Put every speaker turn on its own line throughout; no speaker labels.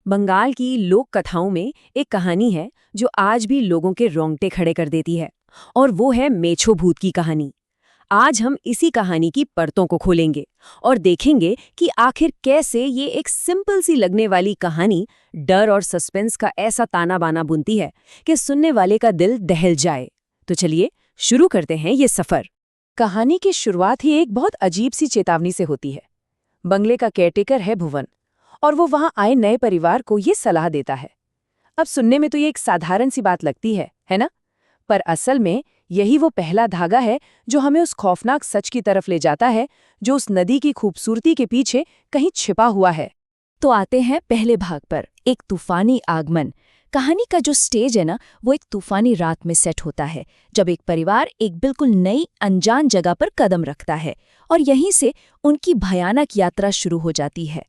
बंगाल की लोक कथाओं में एक कहानी है जो आज भी लोगों के रोंगटे खड़े कर देती है। और वो है मेछो भूत की कहानी। आज हम इसी कहानी की परतों को खोलेंगे और देखेंगे कि आखिर कैसे ये एक सिंपल सी लगने वाली कहानी डर और सस्पेंस का ऐसा ताना बाना बुनती है कि सुनने वाले का दिल दहल जाए। तो चलिए शुरू करते हैं ये सफर। कहानी की शुरुआत ही एक बहुत अजीब सी चेतावनी से होती है। बंगले का केयरटेकर है भुवन, और वो वहां आए नए परिवार को ये सलाह देता है। अब सुनने में तो ये एक साधारण सी बात लगती है ना? पर असल में यही वो पहला धागा है जो हमें उस खौफनाक सच की तरफ ले जाता है, जो उस नदी की खूबसूरती के पीछे कहीं छिपा हुआ है। तो आते हैं पहले भाग पर, एक तूफानी आगमन। कहानी का जो स्टेज है ना, वो एक तूफानी रात में सेट होता है, जब एक परिवार एक बिल्कुल नई अनजान जगह पर कदम रखता है और यहीं से उनकी भयानक यात्रा शुरू हो जाती है।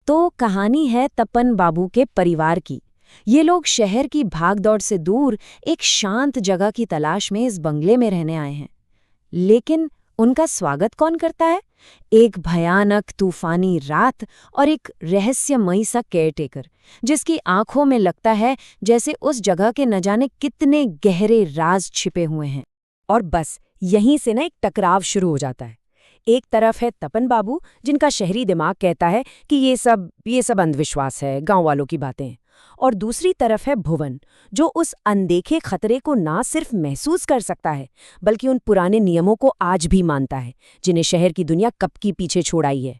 तो कहानी है तपन बाबू के परिवार की। ये लोग शहर की भागदौड़ से दूर एक शांत जगह की तलाश में इस बंगले में रहने आए हैं। लेकिन उनका स्वागत कौन करता है? एक भयानक तूफानी रात और एक रहस्यमयी सा केयरटेकर, जिसकी आंखों में लगता है जैसे उस जगह के न जाने कितने गहरे राज छिपे हुए हैं। और बस यहीं से ना एक टकराव शुरू हो जाता है। एक तरफ है तपन बाबू, जिनका शहरी दिमाग कहता है कि ये सब अंधविश्वास है, गांव वालों की बातें। और दूसरी तरफ है भुवन, जो उस अनदेखे खतरे को ना सिर्फ महसूस कर सकता है, बल्कि उन पुराने नियमों को आज भी मानता है, जिन्हें शहर की दुनिया कब की पीछे छोड़ आई है।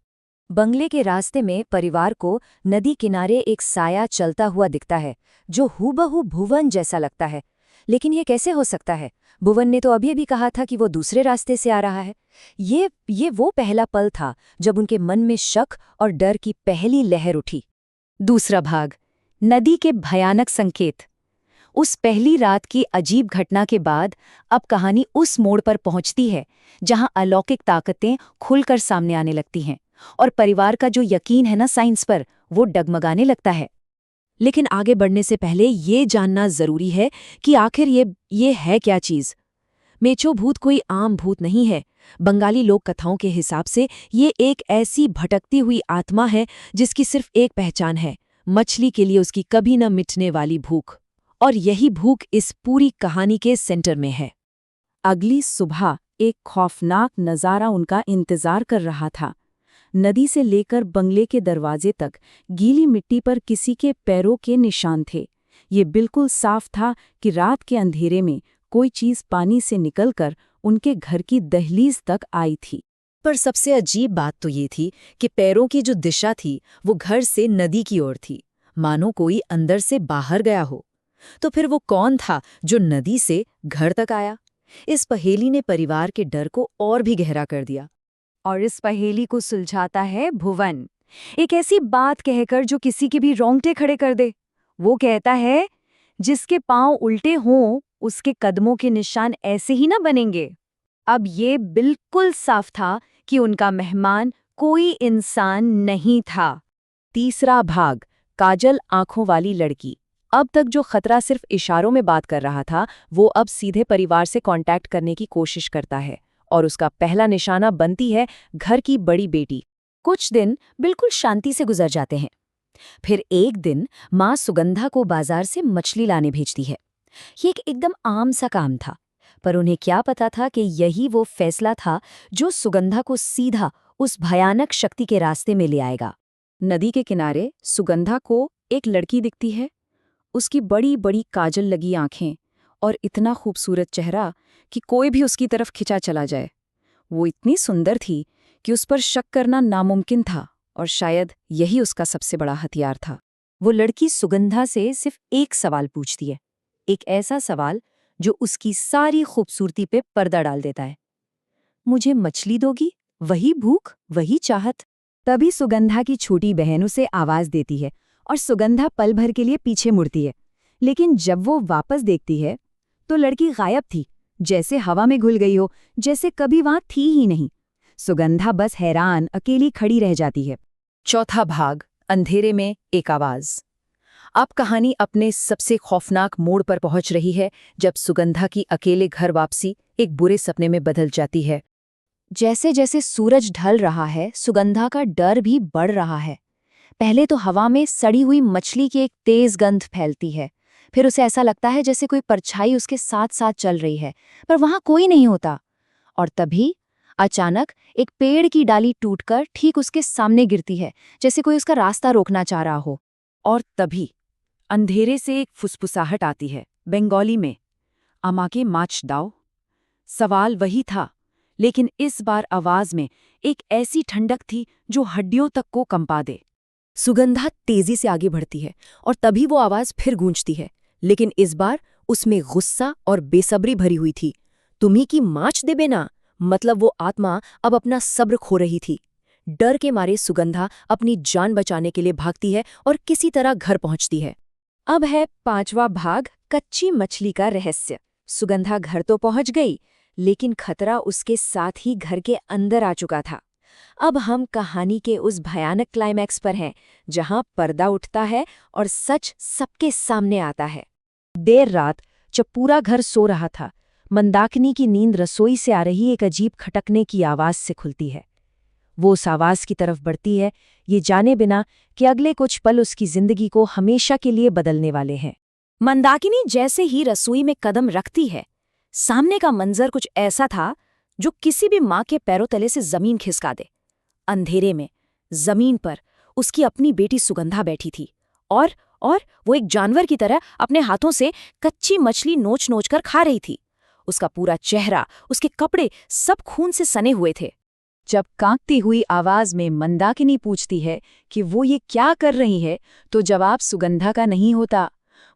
बंगले के रास्ते में परिवार को नदी किनारे एक साया चलता हुआ दिखता है, जो हूबहू भुवन जैसा लगता है। लेकिन ये कैसे हो सकता है? भुवन ने तो अभी कहा था कि वो दूसरे रास्ते से आ रहा है। ये वो पहला पल था जब उनके मन में शक और डर की पहली लहर उठी। दूसरा भाग, नदी के भयानक संकेत। उस पहली रात की अजीब घटना के बाद अब कहानी उस मोड़ पर पहुंचती है जहां अलौकिक ताकतें खुलकर सामने आने लगती हैं और परिवार का जो यकीन है ना साइंस पर, वो डगमगाने लगता है। लेकिन आगे बढ़ने से पहले ये जानना जरूरी है कि आखिर ये है क्या चीज। मेछो भूत कोई आम भूत नहीं है। बंगाली लोक कथाओं के हिसाब से ये एक ऐसी भटकती हुई आत्मा है जिसकी सिर्फ एक पहचान है, मछली के लिए उसकी कभी न मिटने वाली भूख। और यही भूख इस पूरी कहानी के सेंटर में है। अगली सुबह एक खौफनाक नज़ारा उनका इंतजार कर रहा था। नदी से लेकर बंगले के दरवाजे तक गीली मिट्टी पर किसी के पैरों के निशान थे। ये बिल्कुल साफ था कि रात के अंधेरे में कोई चीज़ पानी से निकलकर उनके घर की दहलीज तक आई थी। पर सबसे अजीब बात तो ये थी कि पैरों की जो दिशा थी वो घर से नदी की ओर थी, मानो कोई अंदर से बाहर गया हो। तो फिर वो कौन था जो नदी से घर तक आया? इस पहेली ने परिवार के डर को और भी गहरा कर दिया। और इस पहेली को सुलझाता है भुवन, एक ऐसी बात कहकर जो किसी के भी रोंगटे खड़े कर दे। वो कहता है, जिसके पांव उल्टे हों उसके कदमों के निशान ऐसे ही ना बनेंगे। अब ये बिल्कुल साफ था कि उनका मेहमान कोई इंसान नहीं था। तीसरा भाग, काजल आंखों वाली लड़की। अब तक जो खतरा सिर्फ इशारों में बात कर रहा था, वो अब सीधे परिवार से कांटेक्ट करने की कोशिश करता है और उसका पहला निशाना बनती है घर की बड़ी बेटी। कुछ दिन बिल्कुल शांति से गुजर जाते हैं। फिर एक दिन माँ सुगंधा को बाजार से मछली लाने भेजती है। ये एक एकदम आम सा काम था, पर उन्हें क्या पता था कि यही वो फैसला था जो सुगंधा को सीधा उस भयानक शक्ति के रास्ते में ले आएगा। नदी के किनारे सुगंधा को एक लड़की दिखती है। उसकी बड़ी बड़ी काजल लगी आंखें और इतना खूबसूरत चेहरा कि कोई भी उसकी तरफ खिंचा चला जाए। वो इतनी सुंदर थी कि उस पर शक करना नामुमकिन था, और शायद यही उसका सबसे बड़ा हथियार था। वो लड़की सुगंधा से सिर्फ एक सवाल पूछती है, एक ऐसा सवाल जो उसकी सारी खूबसूरती पे पर्दा डाल देता है। मुझे मछली दोगी? वही भूख, वही चाहत। तभी सुगंधा की छोटी बहन उसे आवाज देती है और सुगंधा पल भर के लिए पीछे मुड़ती है। लेकिन जब वो वापस देखती है तो लड़की गायब थी, जैसे हवा में घुल गई हो, जैसे कभी वहां थी ही नहीं। सुगंधा बस हैरान अकेली खड़ी रह जाती है। चौथा भाग, अंधेरे में एक आवाज। अब कहानी अपने सबसे खौफनाक मोड़ पर पहुंच रही है जब सुगंधा की अकेले घर वापसी एक बुरे सपने में बदल जाती है। जैसे जैसे सूरज ढल रहा है, सुगंधा का डर भी बढ़ रहा है।
पहले तो हवा में सड़ी हुई मछली की एक तेज गंध फैलती है। फिर उसे ऐसा लगता है जैसे कोई परछाई उसके साथ साथ चल रही है, पर वहां कोई नहीं होता। और तभी अचानक एक पेड़ की डाली टूटकर ठीक उसके सामने गिरती है, जैसे कोई उसका रास्ता रोकना चाह रहा हो।
और तभी अंधेरे से एक फुसफुसाहट आती है, बंगाली में, "अमाके माच दाओ।" सवाल वही था, लेकिन इस बार आवाज में एक ऐसी ठंडक थी जो हड्डियों तक को कंपा दे। सुगंधा तेजी से आगे बढ़ती है और तभी वो आवाज फिर गूंजती है, लेकिन इस बार उसमें गुस्सा और बेसब्री भरी हुई थी। "तुम्ही की माच देबे ना?" मतलब वो आत्मा अब अपना सब्र खो रही थी। डर के मारे सुगंधा अपनी जान बचाने के लिए भागती है और किसी तरह घर पहुंचती है। अब है 5वां भाग, कच्ची मछली का रहस्य। सुगंधा घर तो पहुंच गई, लेकिन खतरा उसके साथ ही घर के अंदर आ चुका था। अब हम कहानी के उस भयानक क्लाइमैक्स पर हैं, जहां पर्दा उठता है और सच सबके सामने आता है। देर रात, जब पूरा घर सो रहा था, मंदाकिनी की नींद रसोई से आ रही एक अजीब खटकने की आवाज से खुलती है। वो उस आवाज की तरफ बढ़ती है, ये जाने बिना कि अगले कुछ पल उसकी जिंदगी को हमेशा के लिए बदलने वाले हैं। मंदाकिनी जैसे ही रसोई में कदम रखती है, सामने का मंजर कुछ ऐसा था जो किसी भी माँ के पैरों तले से जमीन खिसका दे। अंधेरे में जमीन पर उसकी अपनी बेटी सुगंधा बैठी थी और वो एक जानवर की तरह अपने हाथों से कच्ची मछली नोच नोच कर खा रही थी। उसका पूरा चेहरा, उसके कपड़े सब खून से सने हुए थे। जब कांपती हुई आवाज में मंदाकिनी पूछती है कि वो ये क्या कर रही है, तो जवाब सुगंधा का नहीं होता।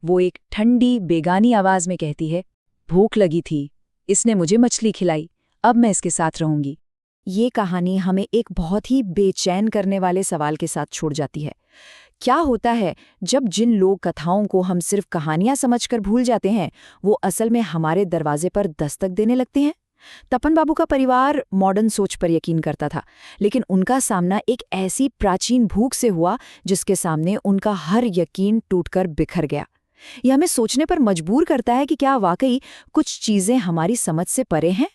वो एक ठंडी बेगानी आवाज में कहती है, "भूख लगी थी, इसने मुझे मछली खिलाई, अब मैं इसके साथ रहूंगी।" ये कहानी हमें एक बहुत ही बेचैन करने वाले सवाल के साथ छोड़ जाती है। क्या होता है जब जिन लोक कथाओं को हम सिर्फ कहानियां समझकर भूल जाते हैं, वो असल में हमारे दरवाजे पर दस्तक देने लगते हैं? तपन बाबू का परिवार मॉडर्न सोच पर यकीन करता था, लेकिन उनका सामना एक ऐसी प्राचीन भूख से हुआ जिसके सामने उनका हर यकीन टूटकर बिखर गया। यह हमें सोचने पर मजबूर करता है कि क्या वाकई कुछ चीजें हमारी समझ से परे हैं।